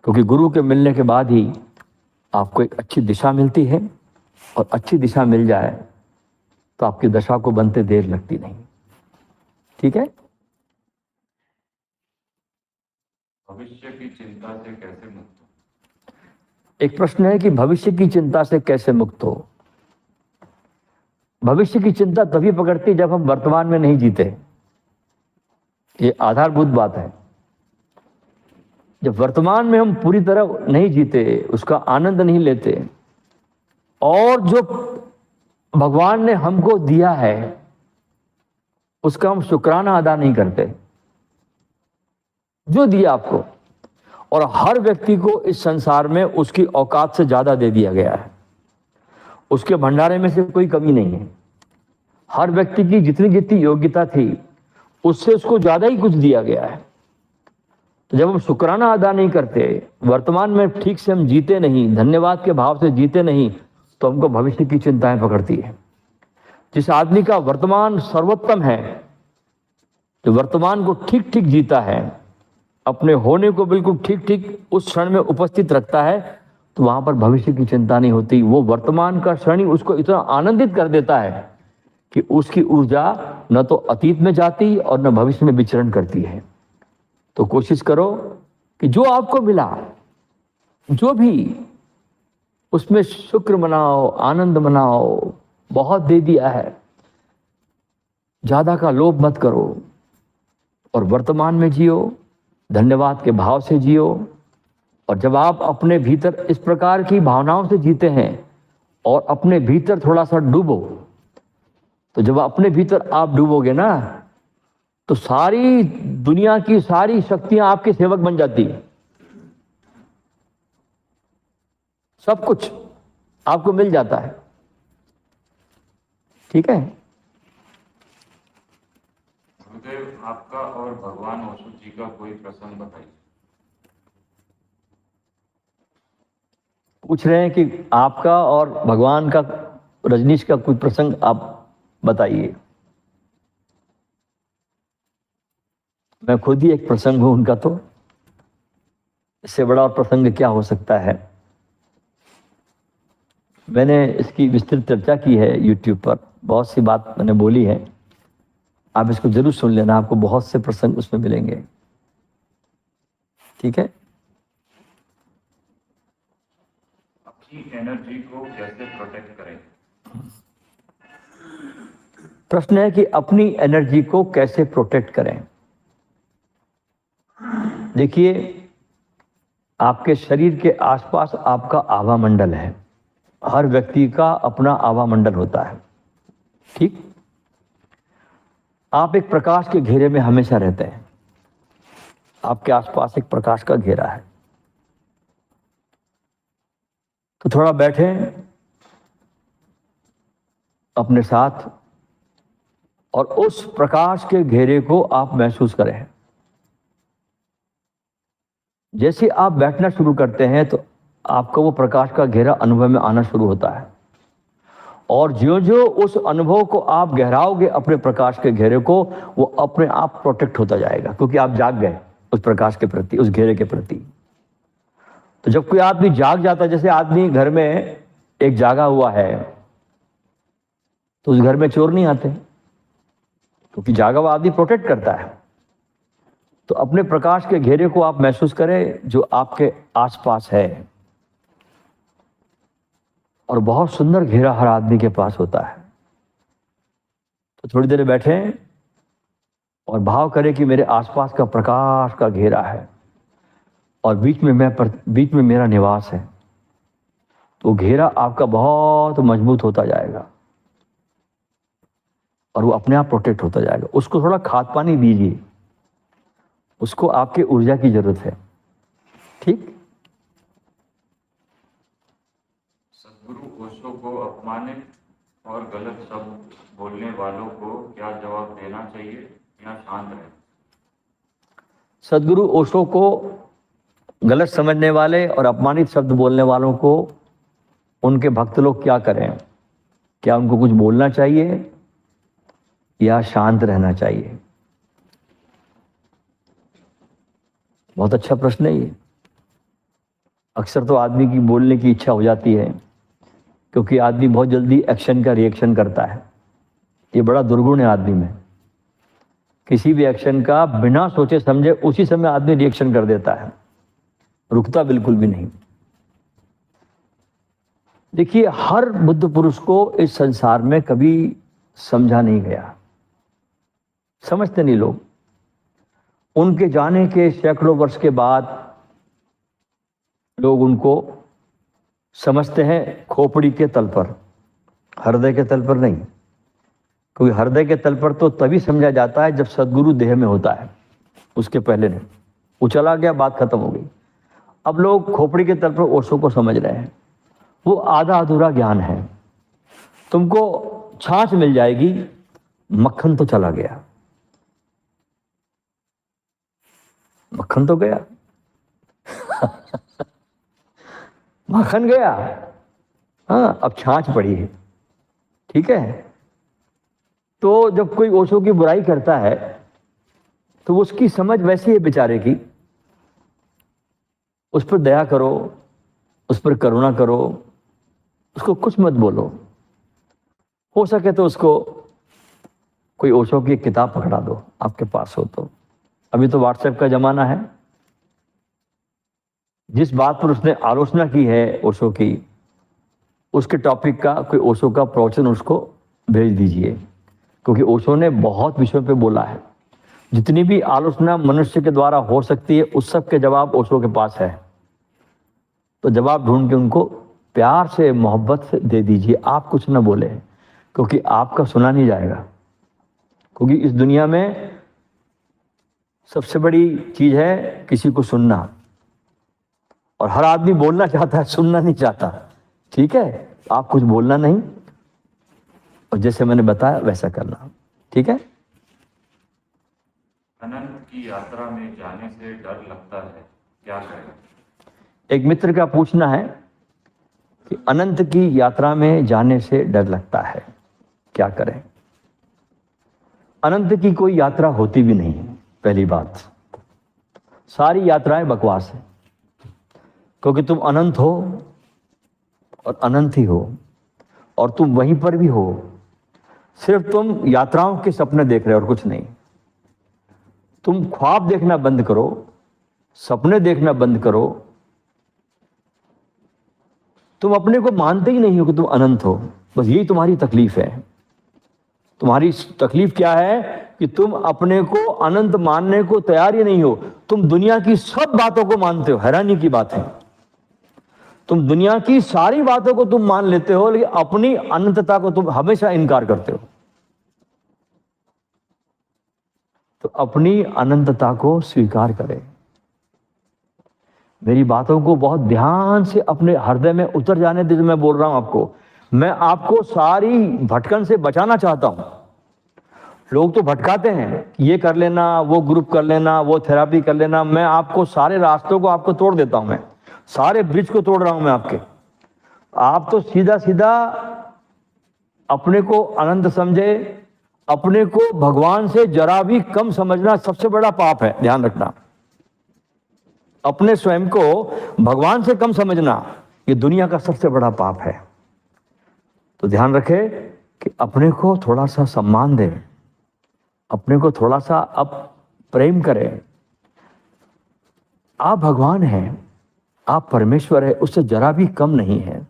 क्योंकि गुरु के मिलने के बाद ही आपको एक अच्छी दिशा मिलती है, और अच्छी दिशा मिल जाए तो आपकी दशा को बनते देर लगती नहीं। ठीक है। भविष्य की चिंता से कैसे मुक्त हो? एक प्रश्न है कि भविष्य की चिंता से कैसे मुक्त हो। भविष्य की चिंता तभी पकड़ती जब हम वर्तमान में नहीं जीते। ये आधारभूत बात है। जब वर्तमान में हम पूरी तरह नहीं जीते, उसका आनंद नहीं लेते, और जो भगवान ने हमको दिया है उसका हम शुक्राना अदा नहीं करते, जो दिया आपको। और हर व्यक्ति को इस संसार में उसकी औकात से ज्यादा दे दिया गया है, उसके भंडारे में से कोई कमी नहीं है। हर व्यक्ति की जितनी जितनी योग्यता थी उससे उसको ज्यादा ही कुछ दिया गया है। तो जब हम शुक्राना अदा नहीं करते, वर्तमान में ठीक से हम जीते नहीं, धन्यवाद के भाव से जीते नहीं, तो हमको भविष्य की चिंताएं पकड़ती है। जिस आदमी का वर्तमान सर्वोत्तम है, जो वर्तमान को ठीक ठीक जीता है, अपने होने को बिल्कुल ठीक ठीक उस क्षण में उपस्थित रखता है, तो वहां पर भविष्य की चिंता नहीं होती। वो वर्तमान का क्षण ही उसको इतना आनंदित कर देता है कि उसकी ऊर्जा न तो अतीत में जाती और न भविष्य में विचरण करती है। तो कोशिश करो कि जो आपको मिला, जो भी, उसमें शुक्र मनाओ, आनंद मनाओ। बहुत दे दिया है, ज्यादा का लोभ मत करो, और वर्तमान में जियो, धन्यवाद के भाव से जियो। और जब आप अपने भीतर इस प्रकार की भावनाओं से जीते हैं और अपने भीतर थोड़ा सा डूबो, तो जब अपने भीतर आप डूबोगे ना, तो सारी दुनिया की सारी शक्तियां आपके सेवक बन जाती है। सब कुछ आपको मिल जाता है। ठीक है। गुरुदेव, आपका और भगवान ओशो जी का कोई प्रसंग बताइए। पूछ रहे हैं कि आपका और भगवान का, रजनीश का कोई प्रसंग आप बताइए। मैं खुद ही एक प्रसंग हूं उनका, तो इससे बड़ा और प्रसंग क्या हो सकता है। मैंने इसकी विस्तृत चर्चा की है YouTube पर, बहुत सी बात मैंने बोली है। आप इसको जरूर सुन लेना, आपको बहुत से प्रसंग उसमें मिलेंगे। ठीक है। अपनी एनर्जी को कैसे प्रोटेक्ट करें? प्रश्न है कि अपनी एनर्जी को कैसे प्रोटेक्ट करें। देखिए, आपके शरीर के आसपास आपका आभा मंडल है। हर व्यक्ति का अपना आभा मंडल होता है, ठीक। आप एक प्रकाश के घेरे में हमेशा रहते हैं। आपके आसपास एक प्रकाश का घेरा है। तो थोड़ा बैठें अपने साथ और उस प्रकाश के घेरे को आप महसूस करें। जैसे आप बैठना शुरू करते हैं तो आपका वो प्रकाश का घेरा अनुभव में आना शुरू होता है, और ज्यों-ज्यों उस अनुभव को आप गहराओगे अपने प्रकाश के घेरे को, वो अपने आप प्रोटेक्ट होता जाएगा, क्योंकि आप जाग गए उस प्रकाश के प्रति, उस घेरे के प्रति। तो जब कोई आदमी जाग जाता है, जैसे आदमी घर में एक जागा हुआ है, तो उस घर में चोर नहीं आते, क्योंकि जागा हुआ आदमी प्रोटेक्ट करता है। तो अपने प्रकाश के घेरे को आप महसूस करें जो आपके आसपास है, और बहुत सुंदर घेरा हर आदमी के पास होता है। तो थोड़ी देर बैठें और भाव करें कि मेरे आसपास का प्रकाश का घेरा है और बीच में मेरा निवास है। तो घेरा आपका बहुत मजबूत होता जाएगा और वो अपने आप प्रोटेक्ट होता जाएगा। उसको थोड़ा खाद पानी दीजिए, उसको आपके ऊर्जा की जरूरत है, ठीक। सद्गुरु ओशो को अपमानित और गलत शब्द बोलने वालों को क्या जवाब देना चाहिए या शांत रहे? सद्गुरु ओशो को गलत समझने वाले और अपमानित शब्द बोलने वालों को उनके भक्त लोग क्या करें? क्या उनको कुछ बोलना चाहिए या शांत रहना चाहिए? बहुत अच्छा प्रश्न है ये। अक्सर तो आदमी की बोलने की इच्छा हो जाती है, क्योंकि आदमी बहुत जल्दी एक्शन का रिएक्शन करता है। ये बड़ा दुर्गुण है आदमी में। किसी भी एक्शन का बिना सोचे समझे उसी समय आदमी रिएक्शन कर देता है, रुकता बिल्कुल भी नहीं। देखिए, हर बुद्ध पुरुष को इस संसार में कभी समझा नहीं गया, समझते नहीं लोग। उनके जाने के सैकड़ों वर्ष के बाद लोग उनको समझते हैं खोपड़ी के तल पर, हृदय के तल पर नहीं। क्योंकि हृदय के तल पर तो तभी समझा जाता है जब सद्गुरु देह में होता है, उसके पहले नहीं। वो चला गया, बात खत्म हो गई। अब लोग खोपड़ी के तल पर ओशो को समझ रहे हैं। वो आधा अधूरा ज्ञान है। तुमको छाछ मिल जाएगी, मक्खन तो चला गया। मक्खन तो गया मक्खन गया, हाँ, अब छाछ पड़ी है, ठीक है। तो जब कोई ओशो की बुराई करता है तो उसकी समझ वैसी है बेचारे की, उस पर दया करो, उस पर करुणा करो, उसको कुछ मत बोलो। हो सके तो उसको कोई ओशो की किताब पकड़ा दो, आपके पास हो तो। अभी तो व्हाट्सएप का जमाना है। जिस बात पर उसने आलोचना की है ओशो की, उसके टॉपिक का कोई ओशो का प्रवचन उसको भेज दीजिए, क्योंकि ओशो ने बहुत विषयों पे बोला है। जितनी भी आलोचना मनुष्य के द्वारा हो सकती है, उस सब के जवाब ओशो के पास है। तो जवाब ढूंढ के उनको प्यार से, मोहब्बत से दे दीजिए। आप कुछ ना बोले, क्योंकि आपका सुना नहीं जाएगा। क्योंकि इस दुनिया में सबसे बड़ी चीज है किसी को सुनना, और हर आदमी बोलना चाहता है, सुनना नहीं चाहता, ठीक है। आप कुछ बोलना नहीं, और जैसे मैंने बताया वैसा करना, ठीक है। अनंत की यात्रा में जाने से डर लगता है, क्या करें? एक मित्र का पूछना है कि अनंत की यात्रा में जाने से डर लगता है, क्या करें? अनंत की कोई यात्रा होती भी नहीं। पहली बात, सारी यात्राएं बकवास है, क्योंकि तुम अनंत हो और अनंत ही हो, और तुम वहीं पर भी हो। सिर्फ तुम यात्राओं के सपने देख रहे हो और कुछ नहीं। तुम ख्वाब देखना बंद करो, सपने देखना बंद करो। तुम अपने को मानते ही नहीं हो कि तुम अनंत हो, बस यही तुम्हारी तकलीफ है। तुम्हारी तकलीफ क्या है कि तुम अपने को अनंत मानने को तैयार ही नहीं हो। तुम दुनिया की सब बातों को मानते हो, हैरानी की बात है। तुम दुनिया की सारी बातों को तुम मान लेते हो, लेकिन अपनी अनंतता को तुम हमेशा इनकार करते हो। तो अपनी अनंतता को स्वीकार करें। मेरी बातों को बहुत ध्यान से अपने हृदय में उतर जाने दे। मैं बोल रहा हूं आपको, मैं आपको सारी भटकन से बचाना चाहता हूं। लोग तो भटकाते हैं, ये कर लेना, वो ग्रुप कर लेना, वो थेरापी कर लेना। मैं आपको सारे रास्तों को आपको तोड़ देता हूं, मैं सारे ब्रिज को तोड़ रहा हूं मैं आपके। आप तो सीधा सीधा अपने को अनंत समझे, अपने को भगवान से जरा भी कम समझना सबसे बड़ा पाप है, ध्यान रखना। अपने स्वयं को भगवान से कम समझना ये दुनिया का सबसे बड़ा पाप है। तो ध्यान रखे कि अपने को थोड़ा सा सम्मान दें, अपने को थोड़ा सा अब प्रेम करें। आप भगवान हैं, आप परमेश्वर है, उससे जरा भी कम नहीं है।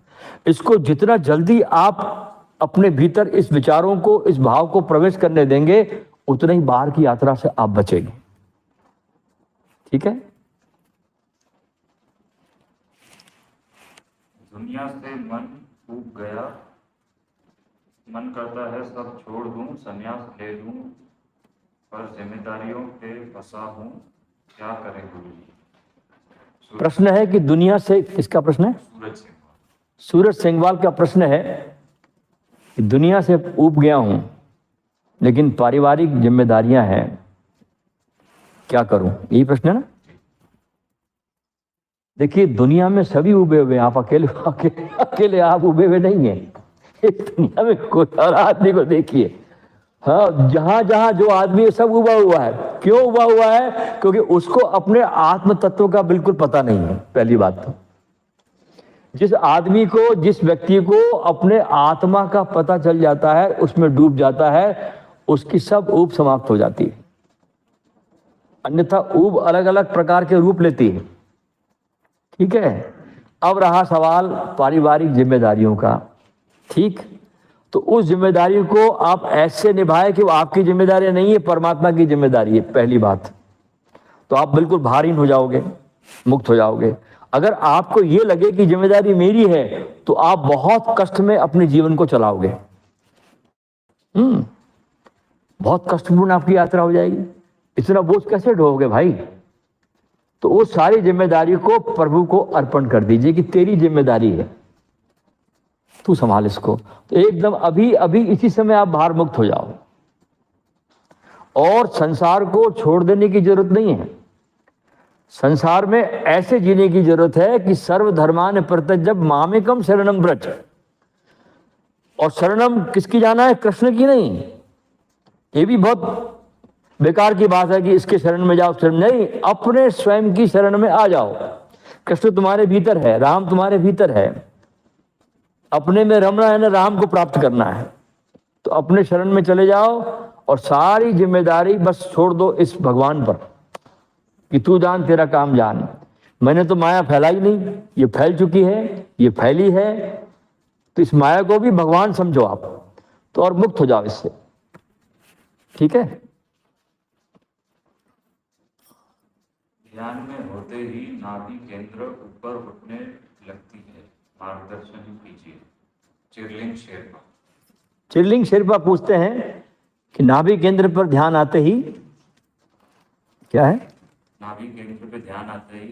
इसको जितना जल्दी आप अपने भीतर इस विचारों को, इस भाव को प्रवेश करने देंगे, उतना ही बाहर की यात्रा से आप बचेंगे। ठीक है। दुनिया से मन ऊब गया, मन करता है सब छोड़ दूं, संन्यास ले लूं, पर जिम्मेदारियों पे फंसा हूं, क्या करें गुरु जी। प्रश्न है कि दुनिया से, किसका प्रश्न है? सूरज सेंगवाल का प्रश्न है कि दुनिया से ऊब गया हूं, लेकिन पारिवारिक जिम्मेदारियां हैं, क्या करूं? यही प्रश्न है ना। देखिए, दुनिया में सभी उबे हुए हैं, आप अकेले आप उबे हुए नहीं हैं। इस दुनिया में कोई और आदमी को देखिए, हाँ, जहां जहां जो आदमी है सब उबा हुआ है। क्यों उबा हुआ है? क्योंकि उसको अपने आत्म तत्व का बिल्कुल पता नहीं है। पहली बात तो जिस आदमी को, जिस व्यक्ति को अपने आत्मा का पता चल जाता है, उसमें डूब जाता है, उसकी सब ऊब समाप्त हो जाती है। अन्यथा ऊब अलग अलग प्रकार के रूप लेती है। ठीक है। अब रहा सवाल पारिवारिक जिम्मेदारियों का। ठीक, तो उस जिम्मेदारी को आप ऐसे निभाएं कि वो आपकी जिम्मेदारी नहीं है, परमात्मा की जिम्मेदारी है। पहली बात तो आप बिल्कुल भारीन हो जाओगे, मुक्त हो जाओगे। अगर आपको ये लगे कि जिम्मेदारी मेरी है, तो आप बहुत कष्ट में अपने जीवन को चलाओगे। बहुत कष्टपूर्ण आपकी यात्रा हो जाएगी। इतना बोझ कैसे ढोओगे भाई? तो उस सारी जिम्मेदारी को प्रभु को अर्पण कर दीजिए कि तेरी जिम्मेदारी है, तू संभाल इसको। तो एकदम अभी अभी इसी समय आप भार मुक्त हो जाओ। और संसार को छोड़ देने की जरूरत नहीं है। संसार में ऐसे जीने की जरूरत है कि सर्वधर्मान प्रत्यजब मामेकम शरणम व्रज। और शरणम किसकी जाना है? कृष्ण की नहीं। ये भी बहुत बेकार की बात है कि इसके शरण में जाओ, शरण नहीं, अपने स्वयं की शरण में आ जाओ। कृष्ण तुम्हारे भीतर है, राम तुम्हारे भीतर है। अपने में रमना है ना, राम को प्राप्त करना है। तो अपने शरण में चले जाओ और सारी जिम्मेदारी बस छोड़ दो इस भगवान पर कि तू जान तेरा काम जान। मैंने तो माया फैलाई नहीं, ये फैल चुकी है, ये फैली है। तो इस माया को भी भगवान समझो आप, तो और मुक्त हो जाओ इससे। ठीक है। ध्यान में होते ही नाभि केंद्र ऊपर उठने लगती है, मार्गदर्शन कीजिए। चिरलिंग शेरपा। चिरलिंग शेरपा पूछते हैं कि नाभि केंद्र पर ध्यान आते ही क्या है? नाभि केंद्र पे ध्यान आते ही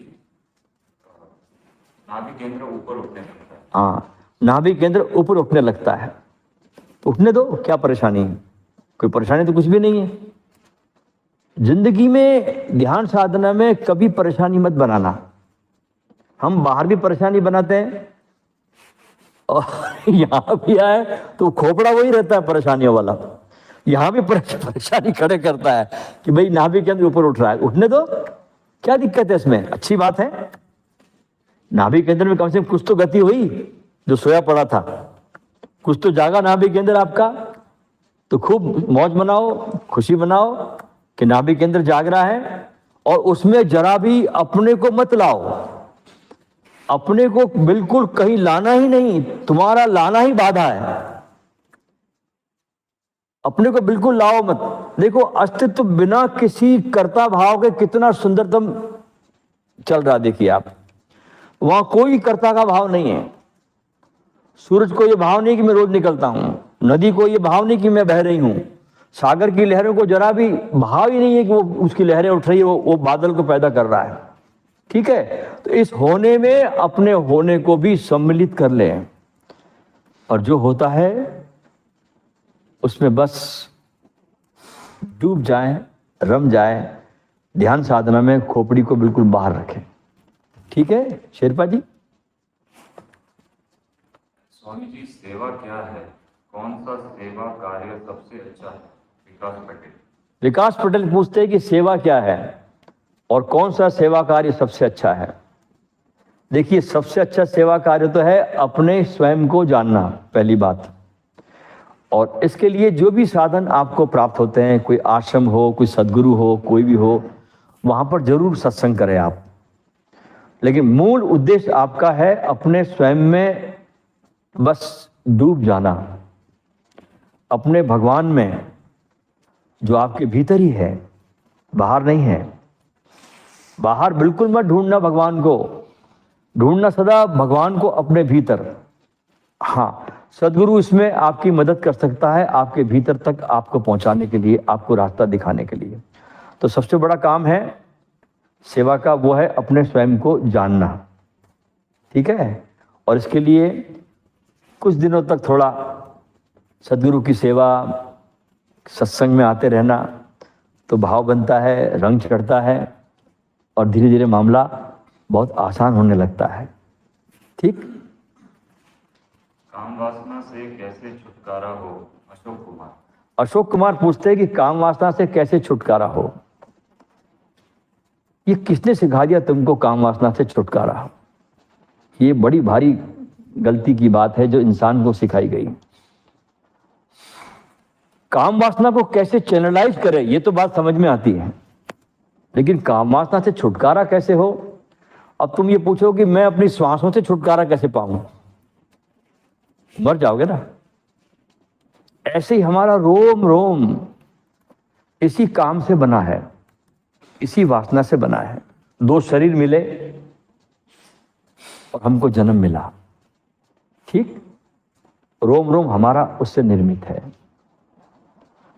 नाभि केंद्र ऊपर उठने लगता है। हाँ, नाभि केंद्र ऊपर उठने लगता है। तो उठने दो, क्या परेशानी है? कोई परेशानी तो कुछ भी नहीं है। जिंदगी में ध्यान साधना में कभी परेशानी मत बनाना। हम बाहर भी परेशानी बनाते हैं और यहां भी आए तो खोपड़ा वही रहता है परेशानियों वाला। यहां भी परेशानी खड़े करता है कि भाई नाभि के अंदर ऊपर उठ रहा है। उठने दो, क्या दिक्कत है इसमें? अच्छी बात है। नाभि के अंदर में कम से कम कुछ तो गति हुई, जो सोया पड़ा था कुछ तो जागा नाभि के अंदर आपका। तो खूब मौज मनाओ, खुशी मनाओ कि नाभि के अंदर जाग रहा है। और उसमें जरा भी अपने को मत लाओ, अपने को बिल्कुल कहीं लाना ही नहीं। तुम्हारा लाना ही बाधा है। अपने को बिल्कुल लाओ मत। देखो अस्तित्व बिना किसी कर्ता भाव के कितना सुंदरतम चल रहा, देखिए आप, वहां कोई कर्ता का भाव नहीं है। सूरज को ये भाव नहीं कि मैं रोज निकलता हूं, नदी को ये भाव नहीं कि मैं बह रही हूं, सागर की लहरों को जरा भी भाव ही नहीं है कि वो उसकी लहरें उठ रही है, वो बादल को पैदा कर रहा है। ठीक है, तो इस होने में अपने होने को भी सम्मिलित कर लें, और जो होता है उसमें बस डूब जाएं, रम जाएं, ध्यान साधना में खोपड़ी को बिल्कुल बाहर रखें। ठीक है शेरपा जी? स्वामी जी, सेवा क्या है? कौन सा सेवा कार्य सबसे अच्छा है? विकास पटेल। विकास पटेल पूछते हैं कि सेवा क्या है और कौन सा सेवा कार्य सबसे अच्छा है। देखिए, सबसे अच्छा सेवा कार्य तो है अपने स्वयं को जानना, पहली बात। और इसके लिए जो भी साधन आपको प्राप्त होते हैं, कोई आश्रम हो, कोई सदगुरु हो, कोई भी हो, वहां पर जरूर सत्संग करें आप। लेकिन मूल उद्देश्य आपका है अपने स्वयं में बस डूब जाना, अपने भगवान में जो आपके भीतर ही है, बाहर नहीं है। बाहर बिल्कुल मत ढूंढना भगवान को, ढूंढना सदा भगवान को अपने भीतर। हाँ, सदगुरु इसमें आपकी मदद कर सकता है, आपके भीतर तक आपको पहुंचाने के लिए, आपको रास्ता दिखाने के लिए। तो सबसे बड़ा काम है सेवा का, वो है अपने स्वयं को जानना। ठीक है, और इसके लिए कुछ दिनों तक थोड़ा सदगुरु की सेवा, सत्संग में आते रहना, तो भाव बनता है, रंग चढ़ता है, और धीरे धीरे मामला बहुत आसान होने लगता है। ठीक। काम वासना से कैसे छुटकारा हो? अशोक कुमार। अशोक कुमार पूछते हैं कि काम वासना से कैसे छुटकारा हो। ये किसने सिखा दिया तुमको काम वासना से छुटकारा? ये बड़ी भारी गलती की बात है जो इंसान को सिखाई गई। काम वासना को कैसे चैनलाइज करे ये तो बात समझ में आती है, लेकिन काम वासना से छुटकारा कैसे हो? अब तुम ये पूछो कि मैं अपनी श्वासों से छुटकारा कैसे पाऊं, मर जाओगे ना। ऐसे ही हमारा रोम रोम इसी काम से बना है, इसी वासना से बना है। दो शरीर मिले और हमको जन्म मिला। ठीक, रोम रोम हमारा उससे निर्मित है।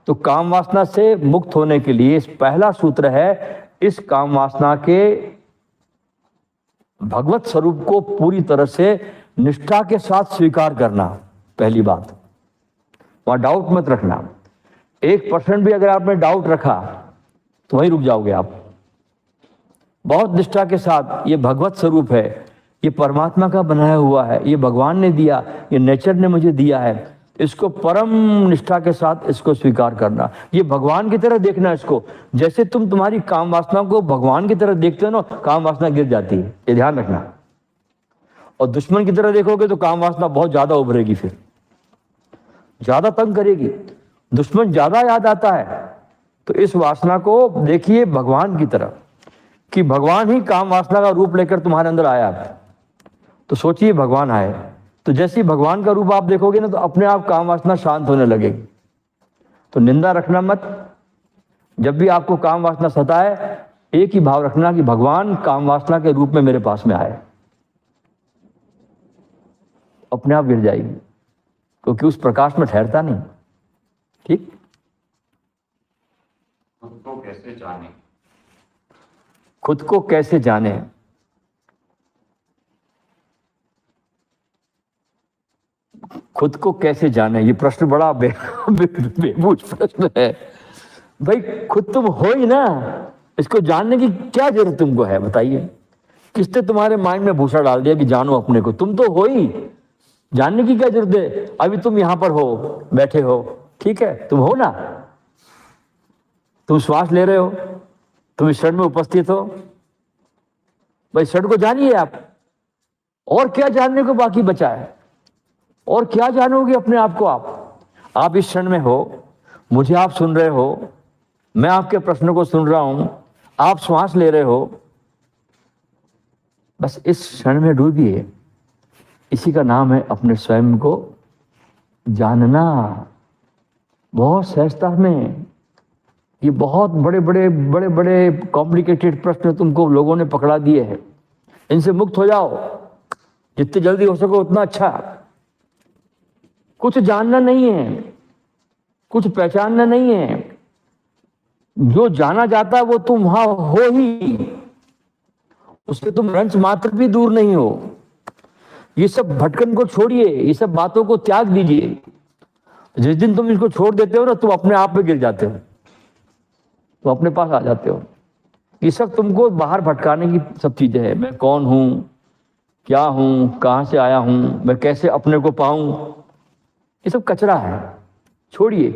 तो काम वासना से मुक्त होने के लिए पहला सूत्र है, इस काम वासना के भगवत स्वरूप को पूरी तरह से निष्ठा के साथ स्वीकार करना। पहली बात, वहां डाउट मत रखना। 1% भी अगर आपने डाउट रखा तो वहीं रुक जाओगे आप। बहुत निष्ठा के साथ, ये भगवत स्वरूप है, ये परमात्मा का बनाया हुआ है, ये भगवान ने दिया, ये नेचर ने मुझे दिया है, इसको परम निष्ठा के साथ इसको स्वीकार करना। ये भगवान की तरह देखना इसको। जैसे तुम तुम्हारी काम वासना को भगवान की तरह देखते हो ना, काम वासना गिर जाती है, ये ध्यान रखना। और दुश्मन की तरह देखोगे तो काम वासना बहुत ज्यादा उभरेगी, फिर ज्यादा तंग करेगी, दुश्मन ज्यादा याद आता है। तो इस वासना को देखिए भगवान की तरह, कि भगवान ही काम वासना का रूप लेकर तुम्हारे अंदर आया। तो सोचिए भगवान आए, तो जैसे ही भगवान का रूप आप देखोगे ना, तो अपने आप काम वासना शांत होने लगेगी। तो निंदा रखना मत। जब भी आपको काम वासना सताए, एक ही भाव रखना कि भगवान काम वासना के रूप में मेरे पास में आए। अपने आप गिर जाएगी, क्योंकि उस प्रकाश में ठहरता नहीं। ठीक। खुद को कैसे जाने? खुद को कैसे जाने? खुद को कैसे जाने, ये प्रश्न बड़ा बेबूझ प्रश्न है भाई। खुद तुम हो ही ना, इसको जानने की क्या जरूरत तुमको है, बताइए। किसने तुम्हारे माइंड में भूसा डाल दिया कि जानो अपने को? तुम तो हो ही, जानने की क्या जरूरत है? अभी तुम यहां पर हो, बैठे हो, ठीक है, तुम हो ना, तुम श्वास ले रहे हो, तुम इस क्षण में उपस्थित हो। भाई क्षण को जानिए आप, और क्या जानने को बाकी बचा है? और क्या जानोगे अपने आप को? आप इस क्षण में हो, मुझे आप सुन रहे हो, मैं आपके प्रश्न को सुन रहा हूं, आप श्वास ले रहे हो। बस इस क्षण में डूबिए। इसी का नाम है अपने स्वयं को जानना। बहुत सहजता में। ये बहुत बड़े बड़े कॉम्प्लिकेटेड प्रश्न तुमको लोगों ने पकड़ा दिए हैं, इनसे मुक्त हो जाओ जितने जल्दी हो सके उतना अच्छा। कुछ जानना नहीं है, कुछ पहचानना नहीं है, जो जाना जाता है वो तुम वहां हो ही, उससे तुम रंच मात्र भी दूर नहीं हो। ये सब भटकन को छोड़िए, ये सब बातों को त्याग दीजिए। जिस दिन तुम इसको छोड़ देते हो ना, तुम अपने आप पे गिर जाते हो, तुम अपने पास आ जाते हो। ये सब तुमको बाहर भटकाने की सब चीजें हैं। मैं कौन हूं, क्या हूं, कहां से आया हूं, मैं कैसे अपने को पाऊं, ये सब कचरा है, छोड़िए।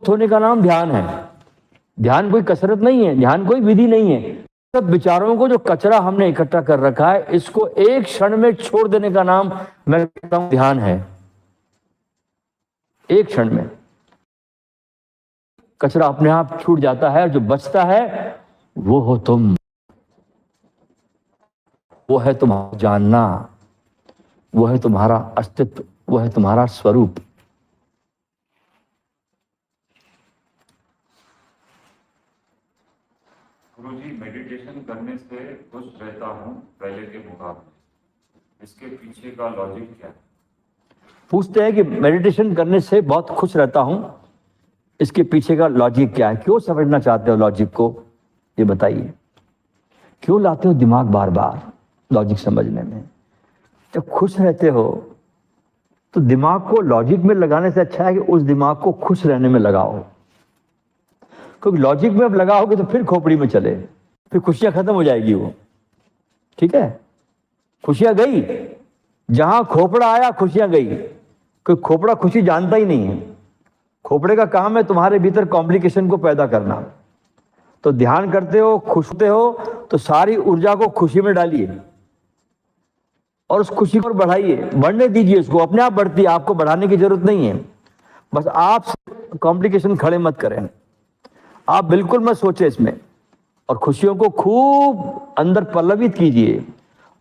होने का नाम ध्यान है। ध्यान कोई कसरत नहीं है, ध्यान कोई विधि नहीं है। सब विचारों को जो कचरा हमने इकट्ठा कर रखा है, इसको एक क्षण में छोड़ देने का नाम मैं कहता हूं ध्यान है। एक क्षण में कचरा अपने आप छूट जाता है, जो बचता है वो हो तुम, वो है तुम्हारा जानना, वो है तुम्हारा अस्तित्व, वो है तुम्हारा स्वरूप। गुरुजी, मेडिटेशन करने से खुश रहता हूँ पहले के मुकाबले, इसके पीछे का लॉजिक क्या है? पूछते हैं कि मेडिटेशन करने से बहुत खुश रहता हूं, इसके पीछे का लॉजिक क्या है? क्यों समझना चाहते हो लॉजिक को, ये बताइए। क्यों लाते हो दिमाग बार बार लॉजिक समझने में? जब खुश रहते हो तो दिमाग को लॉजिक में लगाने से अच्छा है कि उस दिमाग को खुश रहने में लगाओ। क्योंकि लॉजिक में अब लगाओगे तो फिर खोपड़ी में चले, फिर खुशियां खत्म हो जाएगी वो। ठीक है, खुशियां गई, जहां खोपड़ा आया खुशियां गई। कोई खोपड़ा खुशी जानता ही नहीं है। खोपड़े का काम है तुम्हारे भीतर कॉम्प्लिकेशन को पैदा करना। तो ध्यान करते हो, खुश होते हो, तो सारी ऊर्जा को खुशी में डालिए और उस खुशी को बढ़ाइए, बढ़ने दीजिए। उसको अपने आप बढ़ती है, आपको बढ़ाने की जरूरत नहीं है। बस आप कॉम्प्लिकेशन खड़े मत करें, आप बिल्कुल मत सोचे इसमें, और खुशियों को खूब अंदर पल्लवित कीजिए।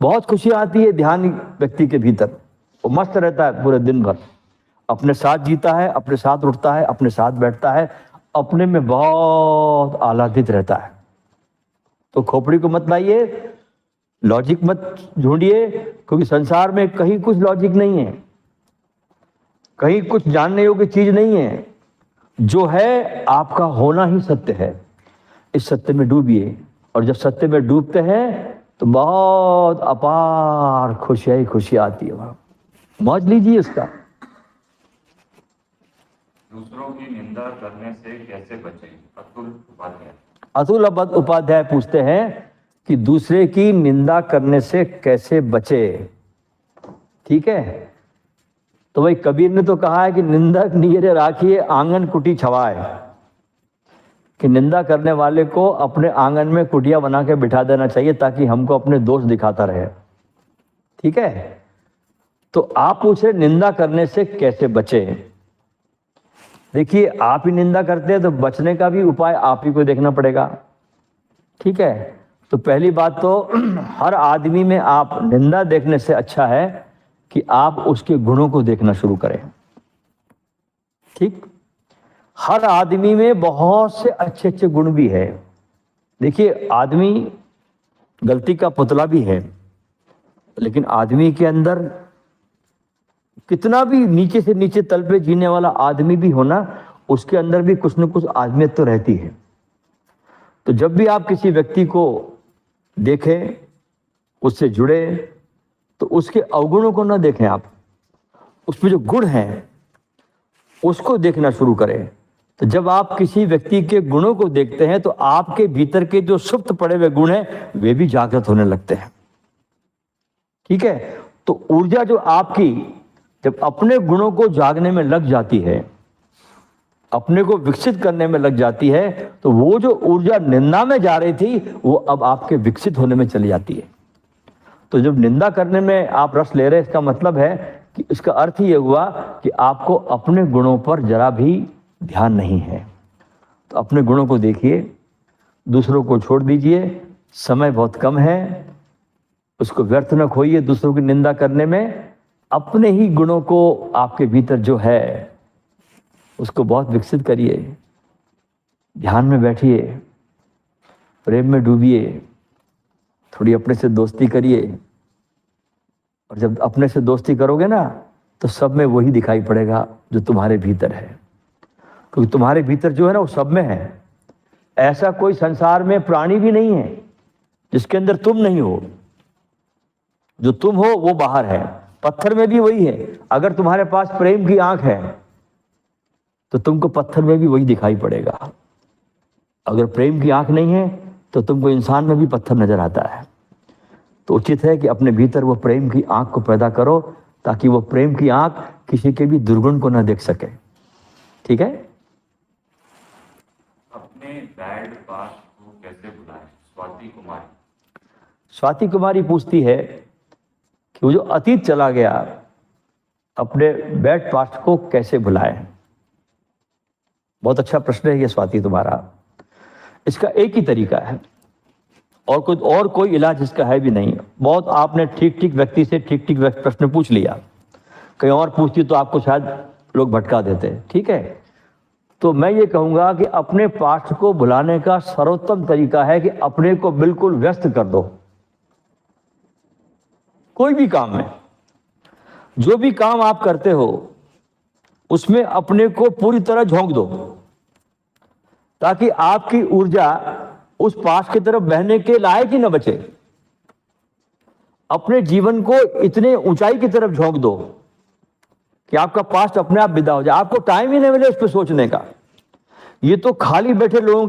बहुत खुशी आती है ध्यान व्यक्ति के भीतर, वो मस्त रहता है पूरे दिन भर, अपने साथ जीता है, अपने साथ उठता है, अपने साथ बैठता है, अपने में बहुत आह्लादित रहता है। तो खोपड़ी को मत लाइए, लॉजिक मत ढूंढिए, क्योंकि संसार में कहीं कुछ लॉजिक नहीं है, कहीं कुछ जानने योग्य चीज नहीं है। जो है आपका होना ही सत्य है। इस सत्य में डूबिए, और जब सत्य में डूबते हैं तो बहुत अपार खुशियां ही खुशी आती है। वहां मौज लीजिए उसका। दूसरों की निंदा करने से कैसे बचें? अतुल उपाध्याय। अतुल उपाध्याय पूछते हैं कि दूसरे की निंदा करने से कैसे बचे। ठीक है, तो भाई कबीर ने तो कहा है कि निंदक नीरे राखिए आंगन कुटी छवाए, कि निंदा करने वाले को अपने आंगन में कुटिया बना के बिठा देना चाहिए ताकि हमको अपने दोष दिखाता रहे। ठीक है, तो आप पूछ रहे निंदा करने से कैसे बचे। देखिए, आप ही निंदा करते हैं तो बचने का भी उपाय आप ही को देखना पड़ेगा। ठीक है, तो पहली बात तो हर आदमी में आप निंदा देखने से अच्छा है कि आप उसके गुणों को देखना शुरू करें। ठीक, हर आदमी में बहुत से अच्छे अच्छे गुण भी है। देखिए, आदमी गलती का पुतला भी है, लेकिन आदमी के अंदर कितना भी नीचे से नीचे तल पे जीने वाला आदमी भी हो ना, उसके अंदर भी कुछ न कुछ आदमियत तो रहती है। तो जब भी आप किसी व्यक्ति को देखें, उससे जुड़े, तो उसके अवगुणों को न देखें, आप उसमें जो गुण हैं उसको देखना शुरू करें। तो जब आप किसी व्यक्ति के गुणों को देखते हैं तो आपके भीतर के जो सुप्त पड़े हुए गुण हैं वे भी जागृत होने लगते हैं। ठीक है, तो ऊर्जा जो आपकी जब अपने गुणों को जागने में लग जाती है, अपने को विकसित करने में लग जाती है, तो वो जो ऊर्जा निंदा में जा रही थी वो अब आपके विकसित होने में चली जाती है। तो जब निंदा करने में आप रस ले रहे हैं, इसका मतलब है कि इसका अर्थ ये हुआ कि आपको अपने गुणों पर जरा भी ध्यान नहीं है। तो अपने गुणों को देखिए, दूसरों को छोड़ दीजिए, समय बहुत कम है, उसको व्यर्थ न खोइए दूसरों की निंदा करने में। अपने ही गुणों को आपके भीतर जो है उसको बहुत विकसित करिए, ध्यान में बैठिए, प्रेम में डूबिए, थोड़ी अपने से दोस्ती करिए। और जब अपने से दोस्ती करोगे ना तो सब में वही दिखाई पड़ेगा जो तुम्हारे भीतर है, क्योंकि तुम्हारे भीतर जो है ना वो सब में है। ऐसा कोई संसार में प्राणी भी नहीं है जिसके अंदर तुम नहीं हो। जो तुम हो वो बाहर है। पत्थर में भी वही है। अगर तुम्हारे पास प्रेम की आंख है तो तुमको पत्थर में भी वही दिखाई पड़ेगा। अगर प्रेम की आंख नहीं है तो तुमको इंसान में भी पत्थर नजर आता है। तो उचित है कि अपने भीतर वो प्रेम की आंख को पैदा करो, ताकि वो प्रेम की आंख किसी के भी दुर्गुण को ना देख सके। ठीक है? अपने बैड पास्ट को कैसे भुलाएं? स्वाति कुमारी। स्वाति कुमारी पूछती है कि वो जो अतीत चला गया, अपने बैड पास्ट को कैसे भुलाएं। बहुत अच्छा प्रश्न है ये स्वाति तुम्हारा। इसका एक ही तरीका है, और कोई इलाज इसका है भी नहीं। बहुत आपने ठीक ठीक व्यक्ति से ठीक ठीक प्रश्न पूछ लिया, कहीं और पूछती तो आपको शायद लोग भटका देते। ठीक है, तो मैं ये कहूंगा कि अपने पास्ट को भुलाने का सर्वोत्तम तरीका है कि अपने को बिल्कुल व्यस्त कर दो। कोई भी काम में, जो भी काम आप करते हो उसमें अपने को पूरी तरह झोंक दो, ताकि आपकी ऊर्जा उस पास्ट की तरफ बहने के लायक ही न बचे। अपने जीवन को इतने ऊंचाई की तरफ झोंक दो कि आपका पास्ट अपने आप विदा हो जाए, आपको टाइम ही नहीं मिले उस पर सोचने का। ये तो खाली बैठे लोगों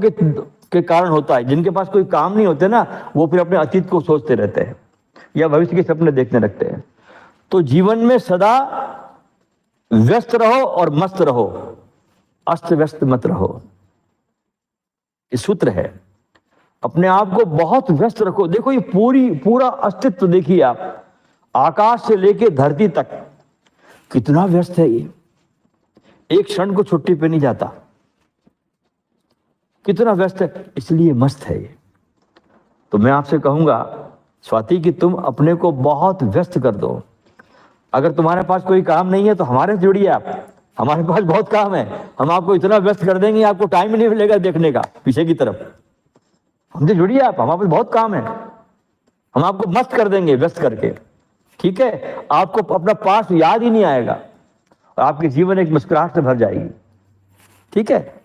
के कारण होता है। जिनके पास कोई काम नहीं होते ना, वो फिर अपने अतीत को सोचते रहते हैं या भविष्य के सपने देखने लगते हैं। तो जीवन में सदा व्यस्त रहो और मस्त रहो, अस्त व्यस्त मत रहो। ये सूत्र है। अपने आप को बहुत व्यस्त रखो। देखो ये पूरा अस्तित्व देखिए आप, आकाश से लेके धरती तक कितना व्यस्त है ये। एक क्षण को छुट्टी पे नहीं जाता, कितना व्यस्त है, इसलिए मस्त है ये। तो मैं आपसे कहूंगा स्वाति कि तुम अपने को बहुत व्यस्त कर दो। अगर तुम्हारे पास कोई काम नहीं है तो हमारे से जुड़िए आप। हमारे पास बहुत काम है, हम आपको इतना व्यस्त कर देंगे आपको टाइम ही नहीं मिलेगा देखने का पीछे की तरफ। हमसे जुड़िए आप, हमारे पास बहुत काम है, हम आपको मस्त कर देंगे व्यस्त करके। ठीक है, आपको अपना पास्ट याद ही नहीं आएगा और आपके जीवन एक मुस्कुराहट से भर जाएगी। ठीक है।